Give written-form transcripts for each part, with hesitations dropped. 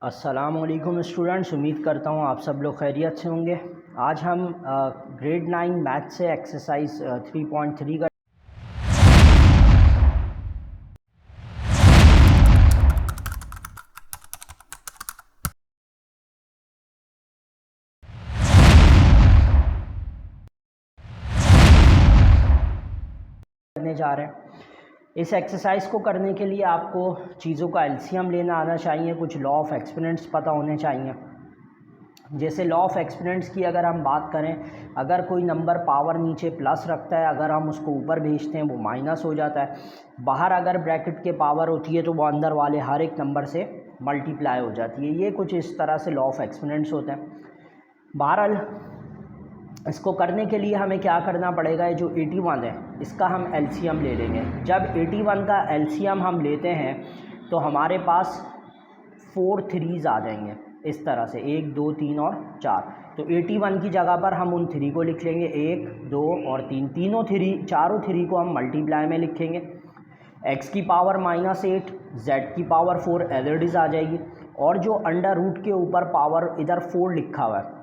अस्सलामुअलैकुम स्टूडेंट्स, उम्मीद करता हूँ आप सब लोग खैरियत से होंगे। आज हम ग्रेड 9 मैथ से एक्सरसाइज 3.3 करने जा रहे हैं। इस एक्सरसाइज को करने के लिए आपको चीज़ों का एलसीएम लेना आना चाहिए, कुछ लॉ ऑफ एक्सपोनेंट्स पता होने चाहिए। जैसे लॉ ऑफ एक्सपोनेंट्स की अगर हम बात करें, अगर कोई नंबर पावर नीचे प्लस रखता है, अगर हम उसको ऊपर भेजते हैं वो माइनस हो जाता है। बाहर अगर ब्रैकेट के पावर होती है तो वो अंदर वाले हर एक नंबर से मल्टीप्लाई हो जाती है। ये कुछ इस तरह से लॉ ऑफ एक्सपोनेंट्स होते हैं। बहरहाल इसको करने के लिए हमें क्या करना पड़ेगा, ये जो 81 है इसका हम एलसीएम ले लेंगे। जब 81 का एलसीएम हम लेते हैं तो हमारे पास 4 3s आ जाएंगे इस तरह से, 1 2 3 और 4। तो 81 की जगह पर हम उन 3 को लिख लेंगे, 1 2 और 3। चारों 3 को हम मल्टीप्लाई में लिखेंगे। x की पावर -8, z की पावर 4 एज इट इज़ आ जाएगी, और जो अंडर रूट के ऊपर पावर इधर 4 लिखा हुआ है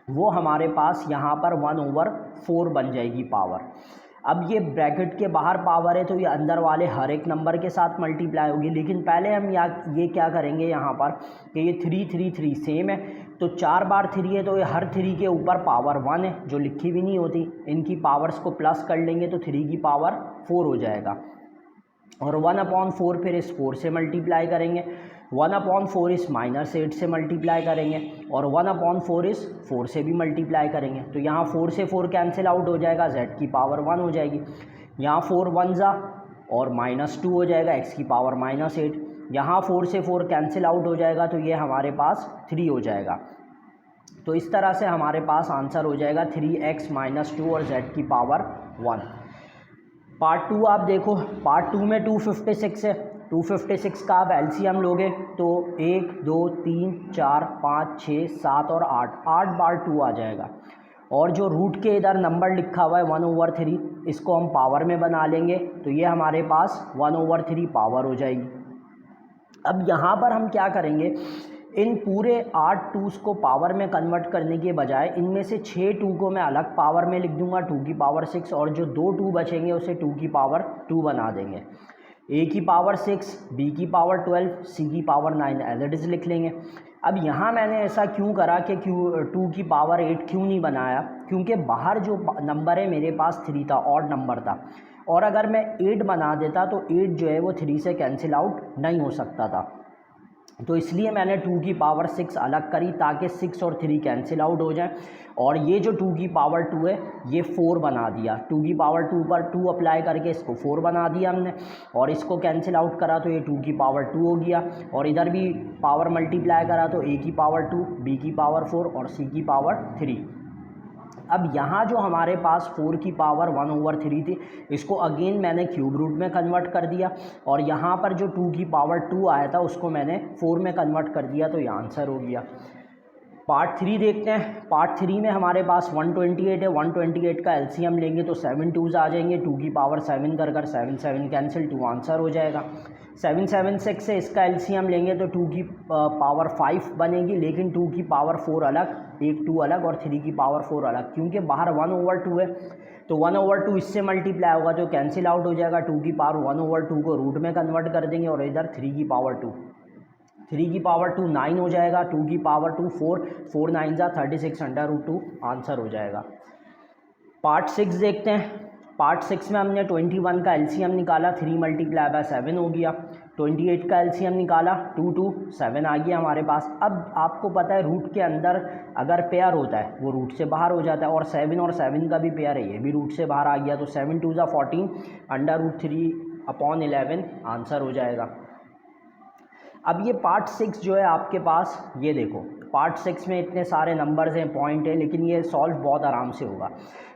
वो हमारे पास यहाँ पर 1/4 बन जाएगी पावर। अब ये ब्रैकेट के बाहर पावर है तो ये अंदर वाले हर एक नंबर के साथ मल्टीप्लाई होगी। लेकिन पहले हम ये क्या करेंगे यहाँ पर कि ये 3 3 3 सेम है, तो 4 बार 3 है तो ये हर 3 के ऊपर पावर 1 है जो लिखी भी नहीं होती। इनकी पावर्स को प्लस कर लेंगे तो 3 की पावर 4 हो जाएगा, और 1/4 फिर इस 4 से मल्टीप्लाई करेंगे, 1/4 इस -8 से मल्टीप्लाई करेंगे, और 1/4 इस 4 से भी मल्टीप्लाई करेंगे। तो यहाँ 4 से 4 कैंसिल आउट हो जाएगा, z की पावर 1 हो जाएगी। यहाँ 4 1 जा और -2 हो जाएगा, x की पावर -8। यहाँ 4 से 4 कैंसिल आउट हो जाएगा तो ये हमारे पास 3 हो जाएगा। तो इस तरह से हमारे पास आंसर हो जाएगा 3x - 2 और z की पावर 1। पार्ट 2 आप देखो, पार्ट 2 में 256 है। 256 का आप एलसीएम लोगे तो 1 2 3 4 5 6 7 और 8 बार 2 आ जाएगा। और जो रूट के इधर नंबर लिखा हुआ है 1/3, इसको हम पावर में बना लेंगे तो ये हमारे पास 1/3 पावर हो जाएगी। अब यहाँ पर हम क्या करेंगे, इन पूरे 8 2s को पावर में कन्वर्ट करने के बजाय इनमें से 6 2 को मैं अलग पावर में लिख दूंगा, 2 की पावर 6, और जो 2 2 बचेंगे उसे 2 की पावर 2 बना देंगे। a की पावर 6, b की पावर 12, c की पावर 9 एज इट इज़ लिख लेंगे। अब यहाँ मैंने ऐसा क्यों करा कि 2 की पावर 8 क्यों नहीं बनाया, क्योंकि बाहर जो नंबर है मेरे पास 3 था, ऑड नंबर था, और अगर मैं 8 बना देता तो 8 जो है वो 3 से कैंसिल आउट नहीं हो सकता था। तो इसलिए मैंने 2 की पावर 6 अलग करी ताकि 6 और 3 कैंसिल आउट हो जाए, और ये जो 2 की पावर 2 है ये 4 बना दिया। 2 की पावर 2 पर 2 अप्लाई करके इसको 4 बना दिया हमने, और इसको कैंसिल आउट करा तो ये 2 की पावर 2 हो गया, और इधर भी पावर मल्टीप्लाई करा तो a की पावर 2, b की पावर 4 और c की पावर 3। अब यहाँ जो हमारे पास 4 की पावर 1/3 थी, इसको अगेन मैंने क्यूब रूट में कन्वर्ट कर दिया, और यहाँ पर जो 2 की पावर 2 आया था उसको मैंने 4 में कन्वर्ट कर दिया, तो ये आंसर हो गया। पार्ट 3 देखते हैं। पार्ट 3 में हमारे पास 128 है। 128 का एलसीएम लेंगे तो 7 2s आ जाएंगे, 2 की पावर 7 कर 7 7 कैंसिल, 2 आंसर हो जाएगा। 7 7 6 से इसका एलसीएम लेंगे तो 2 की पावर 5 बनेगी, लेकिन 2 की पावर 4 अलग, एक 2 अलग और 3 की पावर 4 अलग, क्योंकि बाहर 1/2 है तो 1/2 इससे मल्टीप्लाई होगा तो कैंसिल आउट हो जाएगा। 2 की पावर 1/2 को रूट में कन्वर्ट कर देंगे, और इधर 3 की पावर 2, 3 की पावर 2 9 हो जाएगा, 2 की पावर 2 4, 4 9 जा 36/√2 आंसर हो जाएगा। पार्ट 6 देखते हैं। पार्ट 6 में हमने 21 का एलसीएम निकाला, 3 × 7 हो गया। 28 का एलसीएम निकाला, 2 2 7 आ गया हमारे पास। अब आपको पता है रूट के अंदर अगर पेयर होता है वो रूट से बाहर हो जाता है, और 7 और 7 का भी पेयर है, ये भी रूट से बाहर आ गया, तो 7 2 जा 14 √3/11 आंसर हो जाएगा। अब ये पार्ट 6 जो है आपके पास, ये देखो पार्ट 6 में इतने सारे नंबर्स हैं, पॉइंट है, लेकिन ये सॉल्व बहुत आराम से होगा।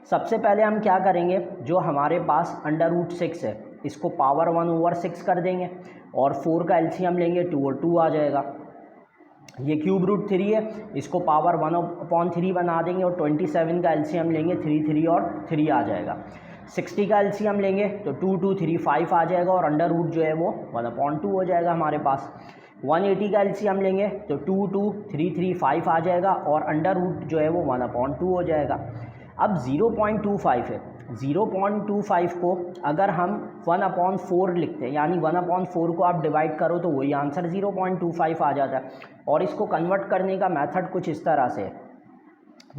सबसे पहले हम क्या करेंगे, जो हमारे पास √6 है इसको पावर 1/6 कर देंगे, और 4 का एलसीएम लेंगे, 2 और 2 आ जाएगा। ये क्यूब रूट 3 है, इसको पावर 1/3 बना देंगे, और 27 का एलसीएम लेंगे, 3 3 और 3 आ जाएगा। 60 का एलसीएम लेंगे तो 2 2 3 5 आ जाएगा, और अंडर रूट जो है वो 1/2 हो जाएगा हमारे पास। 180 का एलसीएम लेंगे तो 2 2 3 3 5 आ जाएगा और अंडर रूट जो है वो 1/2 हो जाएगा। अब 0.25 है, 0.25 को अगर हम 1/4 लिखते हैं, यानी 1/4 को आप डिवाइड करो तो वही आंसर 0.25 आ जाता है। और इसको कन्वर्ट करने का मेथड कुछ इस तरह से है,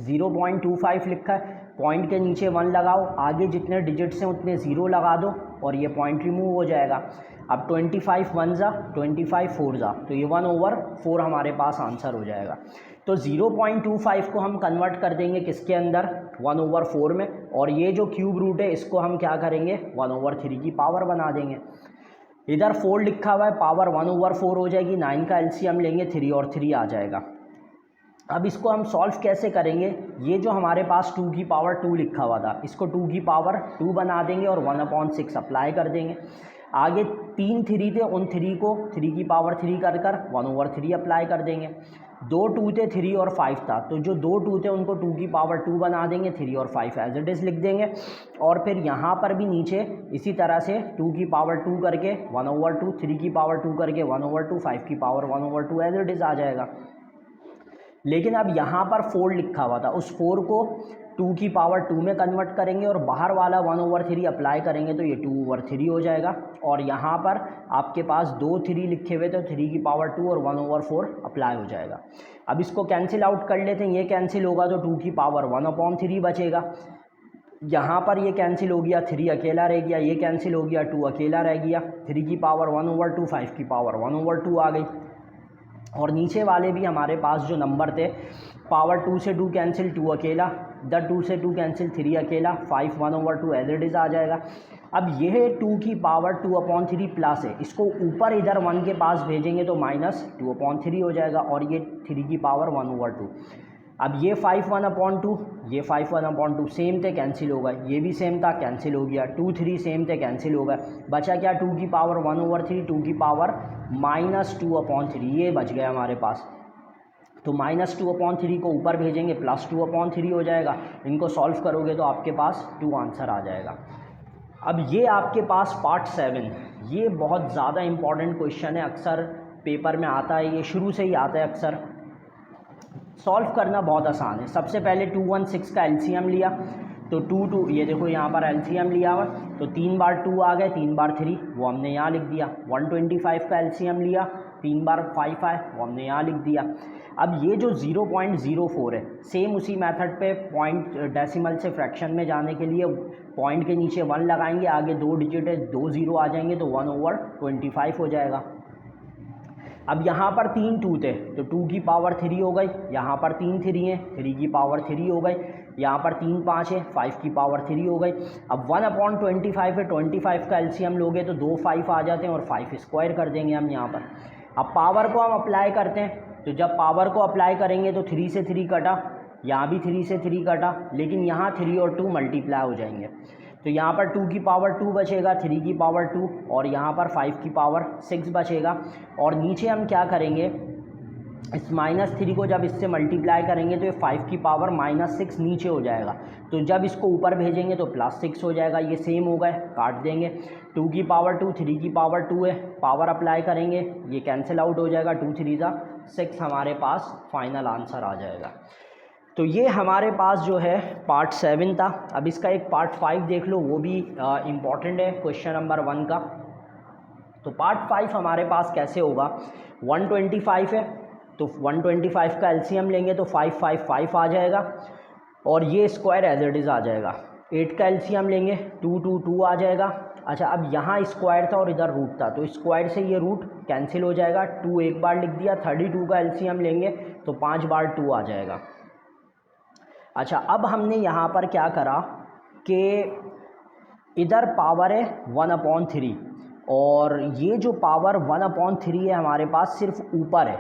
0.25 लिखा है, पॉइंट के नीचे 1 लगाओ, आगे जितने डिजिट्स हैं उतने 0 लगा दो और ये पॉइंट रिमूव हो जाएगा। अब 25 1 जा 25 4 जा, तो ये 1/4 हमारे पास आंसर हो जाएगा। तो 0.25 को हम कन्वर्ट कर देंगे किसके अंदर, 1/4 में, और ये जो क्यूब रूट है इसको हम क्या करेंगे, 1/3 की पावर बना देंगे। इधर 4 लिखा हुआ है, पावर 1/4 हो जाएगी, 9 का एलसीएम लेंगे, 3 और 3 आ जाएगा। अब इसको हम सॉल्व कैसे करेंगे, ये जो हमारे पास 2 की पावर 2 लिखा हुआ था इसको 2 की पावर 2 बना देंगे और 1/6 अप्लाई कर देंगे। आगे 3 3 थे, उन 3 को 3 की पावर 3 कर 1/3 अप्लाई कर देंगे। 2 2 थे, 3 और 5 था, तो जो 2 2 थे उनको 2 की पावर 2 बना देंगे, 3 और 5 एज इट इज़ लिख देंगे। और फिर यहाँ पर भी नीचे इसी तरह से 2 की पावर 2 करके 1/2, 3 की पावर 2 करके 1/2, 5 की पावर 1/2 एज इट इज़ आ जाएगा। लेकिन अब यहाँ पर 4 लिखा हुआ था, उस 4 को 2 की पावर 2 में कन्वर्ट करेंगे और बाहर वाला 1/3 अप्लाई करेंगे तो ये 2/3 हो जाएगा। और यहाँ पर आपके पास 2 3 लिखे हुए तो 3 की पावर 2 और 1/4 अप्लाई हो जाएगा। अब इसको कैंसिल आउट कर लेते हैं, ये कैंसिल होगा तो 2 की पावर 1/3 बचेगा। यहाँ पर ये कैंसिल हो गया, 3 अकेला रह गया, ये कैंसिल हो गया, 2 अकेला रह गया, 3 की पावर 1/2, 5 की पावर 1/2 आ गई। और नीचे वाले भी हमारे पास जो नंबर थे, पावर 2 से 2 कैंसिल, 2 अकेला, इधर 2 से 2 कैंसिल, 3 अकेला, 5 1/2 एज इट इज़ आ जाएगा। अब यह 2 की पावर 2/3 प्लस है, इसको ऊपर इधर 1 के पास भेजेंगे तो -2/3 हो जाएगा और ये 3 की पावर 1/2। अब ये 5 1/2, ये 5 1/2 सेम थे, कैंसिल हो गए, ये भी सेम था, कैंसिल हो गया, 2 3 सेम थे, कैंसिल हो गए, बचा क्या, 2 की पावर 1/3, 2 की पावर -2/3, ये बच गया हमारे पास। तो -2/3 को ऊपर भेजेंगे, +2/3 हो जाएगा। इनको सॉल्व करोगे तो आपके पास 2 आंसर आ जाएगा। अब ये आपके पास पार्ट 7, ये बहुत ज़्यादा इम्पॉर्टेंट क्वेश्चन है, अक्सर पेपर में आता है, ये शुरू से ही आता है अक्सर। सॉल्व करना बहुत आसान है। सबसे पहले 216 का एलसीएम लिया तो 2 2, ये देखो यहाँ पर एलसीएम लिया हुआ, तो 3 बार 2 आ गए, 3 बार 3 वो हमने यहाँ लिख दिया। 125 का एलसीएम लिया, 3 बार 5 आए, वो हमने यहाँ लिख दिया। अब ये जो 0.04 है, सेम उसी मेथड पे पॉइंट डेसिमल से फ्रैक्शन में जाने के लिए पॉइंट के नीचे 1 लगाएंगे, आगे 2 डिजिट है, 2 0 आ जाएंगे तो 1/25 हो जाएगा। अब यहाँ पर 3 2 थे तो 2 की पावर 3 हो गई, यहाँ पर 3 3 हैं, 3 की पावर 3 हो गई, यहाँ पर 3 5 है, 5 की पावर 3 हो गई। अब 1/25 है, 25 का एलसीएम लोगे तो 2 5 आ जाते हैं और 5 स्क्वायर कर देंगे हम यहाँ पर। अब पावर को हम अप्लाई करते हैं, तो जब पावर को अप्लाई करेंगे तो 3 से 3 कटा, यहाँ भी 3 से 3 कटा, लेकिन यहाँ 3 और 2 मल्टीप्लाई हो जाएंगे, तो यहाँ पर 2 की पावर 2 बचेगा, 3 की पावर 2 और यहाँ पर 5 की पावर 6 बचेगा। और नीचे हम क्या करेंगे, इस -3 को जब इससे मल्टीप्लाई करेंगे तो ये 5 की पावर -6 नीचे हो जाएगा, तो जब इसको ऊपर भेजेंगे तो +6 हो जाएगा। ये सेम हो गए, काट देंगे, 2 की पावर 2, 3 की पावर 2 है, पावर अप्लाई करेंगे, ये कैंसिल आउट हो जाएगा, 2 3 जा 6 हमारे पास फाइनल आंसर आ जाएगा। तो ये हमारे पास जो है पार्ट 7 था। अब इसका एक पार्ट 5 देख लो, वो भी इम्पॉर्टेंट है क्वेश्चन नंबर 1 का। तो पार्ट 5 हमारे पास कैसे होगा, 125 है तो 125 का एलसीएम लेंगे तो 5 5 5 आ जाएगा और ये स्क्वायर एज इट इज़ आ जाएगा। 8 का एलसीएम लेंगे 2 2 2 आ जाएगा। अच्छा, अब यहाँ स्क्वायर था और इधर रूट था, तो स्क्वायर से ये रूट कैंसिल हो जाएगा, 2 एक बार लिख दिया। 32 का एलसीएम लेंगे तो 5 बार 2 आ जाएगा। अच्छा, अब हमने यहाँ पर क्या करा कि इधर पावर है 1/3 और ये जो पावर 1/3 है हमारे पास सिर्फ ऊपर है,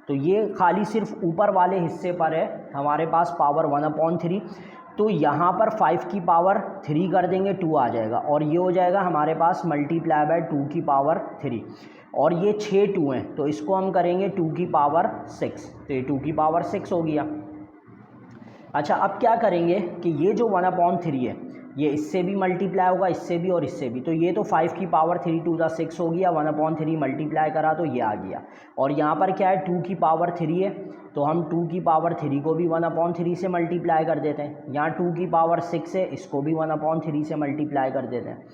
तो ये खाली सिर्फ ऊपर वाले हिस्से पर है हमारे पास पावर 1/3। तो यहाँ पर 5 की पावर 3 कर देंगे, 2 आ जाएगा और ये हो जाएगा हमारे पास मल्टीप्लाई बाय 2 की पावर 3 और ये 6 2 हैं तो इसको हम करेंगे 2 की पावर 6, तो ये 2 की पावर 6 हो गया। अच्छा, अब क्या करेंगे कि ये जो 1/3 है ये इससे भी मल्टीप्लाई होगा, इससे भी और इससे भी। तो ये तो 5 की पावर 3 टू द 6 हो गया, 1/3 मल्टीप्लाई करा तो ये आ गया। और यहाँ पर क्या है, 2 की पावर 3 है, तो हम 2 की पावर 3 को भी 1/3 से मल्टीप्लाई कर देते हैं। यहाँ 2 की पावर 6 है, इसको भी 1/3 से मल्टीप्लाई कर देते हैं।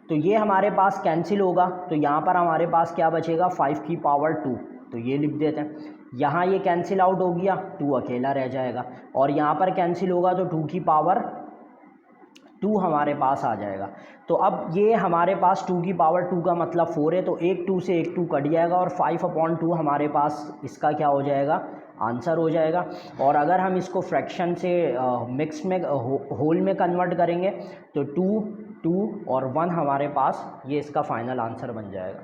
तो ये हमारे पास कैंसिल होगा, तो यहाँ पर हमारे पास क्या बचेगा, 5 की पावर 2, तो ये लिख देते हैं। यहाँ ये कैंसिल आउट हो गया, 2 अकेला रह जाएगा, और यहाँ पर कैंसिल होगा तो 2 की पावर 2 हमारे पास आ जाएगा। तो अब ये हमारे पास 2 की पावर 2 का मतलब 4 है, तो एक 2 से एक 2 कट जाएगा और 5/2 हमारे पास इसका क्या हो जाएगा, आंसर हो जाएगा। और अगर हम इसको फ्रैक्शन से मिक्स में होल में कन्वर्ट करेंगे तो 2, 2 और 1 हमारे पास ये इसका फाइनल आंसर बन जाएगा।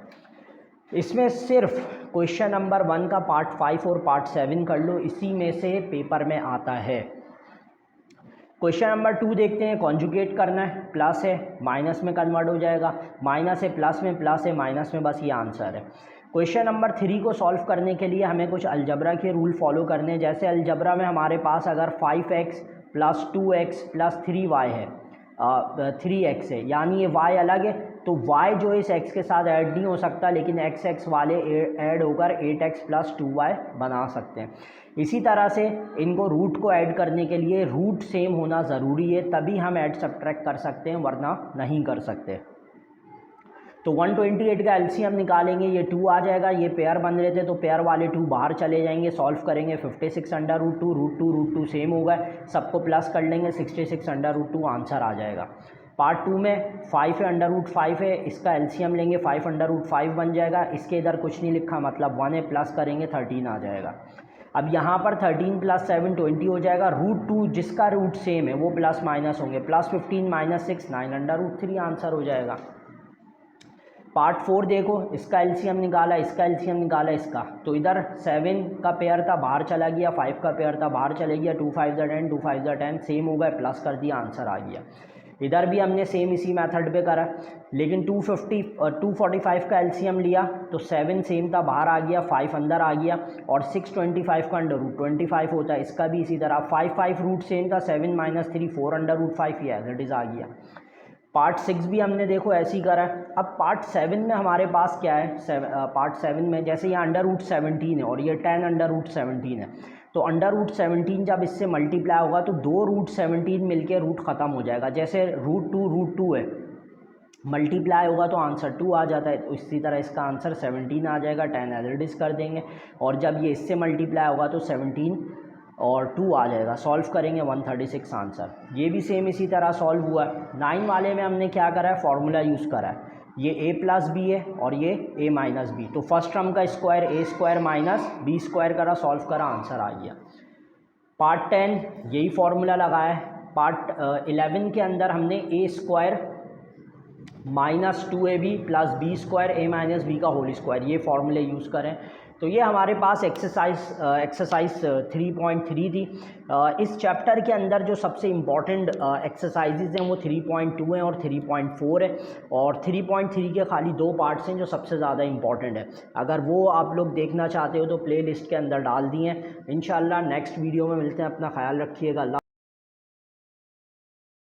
इसमें सिर्फ क्वेश्चन नंबर 1 का पार्ट 5 और पार्ट 7 कर लो, इसी में से पेपर में आता है। क्वेश्चन नंबर 2 देखते हैं, कॉन्जुगेट करना है, प्लस है माइनस में कन्वर्ट हो जाएगा, माइनस है प्लस में, प्लस है माइनस में, बस ये आंसर है। क्वेश्चन नंबर 3 को सॉल्व करने के लिए हमें कुछ अलजबरा के रूल फॉलो करने हैं। जैसे अलजबरा में हमारे पास अगर 5x + 2x + 3y है, 3x है, यानी ये y अलग है, तो y जो इस x के साथ ऐड नहीं हो सकता, लेकिन x वाले ऐड होकर 8x + 2y बना सकते हैं। इसी तरह से इनको रूट को ऐड करने के लिए रूट सेम होना ज़रूरी है, तभी हम ऐड सब्ट्रैक्ट कर सकते हैं, वरना नहीं कर सकते। तो 128 का एलसीएम निकालेंगे, ये 2 आ जाएगा, ये पेयर बन रहे थे तो पेयर वाले 2 बाहर चले जाएंगे, सॉल्व करेंगे, 56/√2, √2 सेम होगा, सबको प्लस कर लेंगे, 66/√2 आंसर आ जाएगा। पार्ट 2 में 5 है, √5 है, इसका एलसीएम लेंगे, 5/5 बन जाएगा, इसके इधर कुछ नहीं लिखा, मतलब 1 है, प्लस करेंगे 13 आ जाएगा। अब यहाँ पर 13 + 7 20 हो जाएगा, √2 जिसका रूट सेम है वो प्लस माइनस होंगे, +15 - 6 9/√3 आंसर हो जाएगा। पार्ट 4 देखो, इसका एलसीएम निकाला, इसका एलसीएम निकाला, इसका, तो इधर 7 का पेयर था बाहर चला गया, 5 का पेयर था बाहर चले गया, 2 5 10 2 5 10 सेम हो गए, प्लस कर दिया, आंसर आ गया। इधर भी हमने सेम इसी मेथड पे करा, लेकिन 245 का एलसीएम लिया तो 7 सेम था बाहर आ गया, 5 अंदर आ गया, और 625 का √25 होता है, इसका भी इसी तरह 5 रूट सेम था, 7 - 3 4/5 ये एज इट इज़ आ गया। पार्ट 6 भी हमने देखो ऐसे ही करा है। अब पार्ट 7 में हमारे पास क्या है, पार्ट 7 में जैसे यहाँ √17 है और ये 10/√17 है, तो √17 जब इससे मल्टीप्लाई होगा तो 2 √17 मिलके रूट ख़त्म हो जाएगा। जैसे √2 है, मल्टीप्लाई होगा तो आंसर 2 आ जाता है, तो इसी तरह इसका आंसर 17 आ जाएगा, 10 एज इट इज़ कर देंगे, और जब ये इससे मल्टीप्लाई होगा तो 17 और 2 आ जाएगा, सॉल्व करेंगे 136 आंसर। ये भी सेम इसी तरह सॉल्व हुआ है। 9 वाले में हमने क्या करा है, फार्मूला यूज़ करा है, ये a + b है और ये a - b, तो फर्स्ट टर्म का स्क्वायर a² - b² करा, सॉल्व करा, आंसर आ गया। पार्ट 10 यही फार्मूला लगाया है। पार्ट 11 के अंदर हमने a² - 2ab + b² a - b का होल स्क्वायर, ये फार्मूले यूज़ करें। तो ये हमारे पास एक्सरसाइज 3.3 थी। इस चैप्टर के अंदर जो सबसे इम्पॉर्टेंट एक्सरसाइजेज हैं वो 3.2 हैं और 3.4 है, और 3.3 के खाली 2 पार्ट्स हैं जो सबसे ज़्यादा इम्पॉर्टेंट है। अगर वो आप लोग देखना चाहते हो तो प्लेलिस्ट के अंदर डाल दिए हैं। इंशाल्लाह नेक्स्ट वीडियो में मिलते हैं, अपना ख्याल रखिएगा।